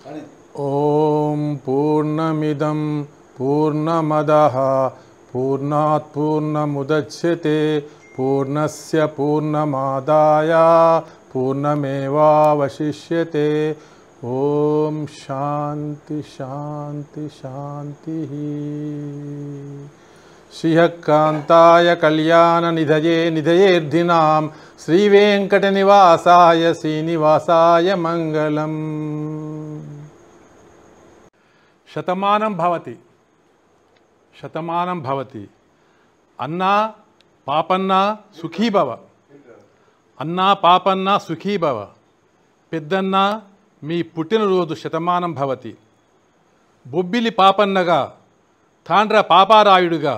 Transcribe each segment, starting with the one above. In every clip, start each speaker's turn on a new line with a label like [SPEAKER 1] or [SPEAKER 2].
[SPEAKER 1] ఓం పూర్ణమిదం పూర్ణమదః పూర్ణాత్ పూర్ణముదచ్యతే పూర్ణస్య పూర్ణమాదాయ పూర్ణమేవావశిష్యతే. ఓం శాంతి శాంతి శాంతి. శ్రీయకాంతాయ కళ్యాణ నిధయే నిధయేర్ధినాం శ్రీవేంకటనివాసాయ శ్రీనివాసాయ మంగళం. శతమానం భవతి శతమానం భవతి. అన్నా పాపన్న సుఖీ భవ. అన్నా పాపన్న సుఖీ భవ. పెద్దన్న మీ పుట్టినరోజు శతమానం భవతి. బొబ్బిలి పాపన్నగా, తాండ్ర పాపారాయుడుగా,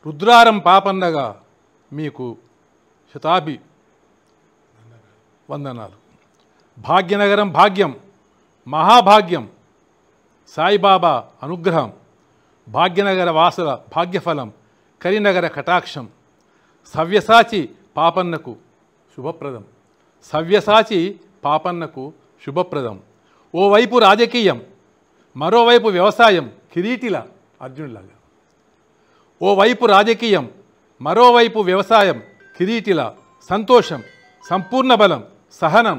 [SPEAKER 1] రుద్రారం పాపన్నగా మీకు శతాభి వందనాలు. భాగ్యనగరం భాగ్యం, మహాభాగ్యం, సాయిబాబా అనుగ్రహం, భాగ్యనగర వాసుల భాగ్యఫలం, కరీనగర కటాక్షం. సవ్యసాచి పాపన్నకు శుభప్రదం. సవ్యసాచి పాపన్నకు శుభప్రదం. ఓవైపు రాజకీయం, మరోవైపు వ్యవసాయం, కిరీటిలా అర్జునులాగా. ఓవైపు రాజకీయం, మరోవైపు వ్యవసాయం, కిరీటిలా. సంతోషం, సంపూర్ణ బలం, సహనం,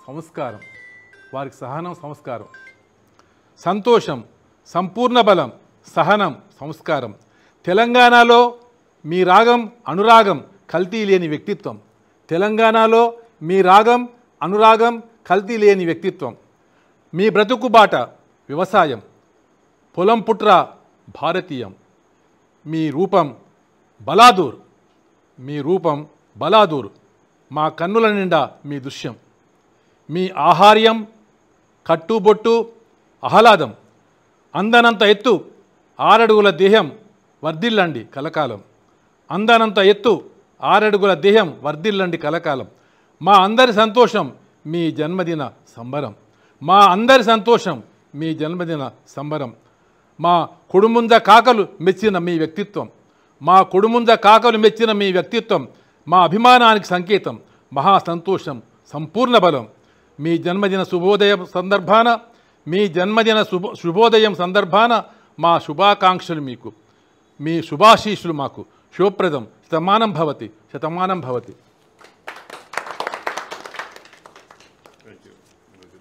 [SPEAKER 1] సంస్కారం. వారికి సహనం సంస్కారం. సంతోషం, సంపూర్ణ బలం, సహనం, సంస్కారం. తెలంగాణలో మీ రాగం అనురాగం కల్తీ లేని వ్యక్తిత్వం. తెలంగాణలో మీ రాగం అనురాగం కల్తీ లేని వ్యక్తిత్వం. మీ బ్రతుకు బాట వ్యవసాయం, పొలం పుట్ర భారతీయం. మీ రూపం బలాదూర్, మీ రూపం బలాదూర్. మా కన్నుల నిండా మీ దృశ్యం. మీ ఆహార్యం కట్టుబొట్టు ఆహ్లాదం. అందనంత ఎత్తు 6 అడుగుల దేహం వర్ధిల్లండి కలకాలం. అందనంత ఎత్తు 6 అడుగుల దేహం వర్ధిల్లండి కలకాలం. మా అందరి సంతోషం మీ జన్మదిన సంబరం. మా అందరి సంతోషం మీ జన్మదిన సంబరం. మా కొడుముంజ కాకలు మెచ్చిన మీ వ్యక్తిత్వం. మా కొడుముంజ కాకలు మెచ్చిన మీ వ్యక్తిత్వం మా అభిమానానికి సంకేతం. మహా సంతోషం, సంపూర్ణ బలం. మీ జన్మదిన శుభోదయం సందర్భాన, మీ జన్మదిన శుభోదయం సందర్భాన మా శుభాకాంక్షలు మీకు. మీ శుభాశీస్సులు మాకు శుభప్రదం. శతమానం భవతి, శతమానం భవతి.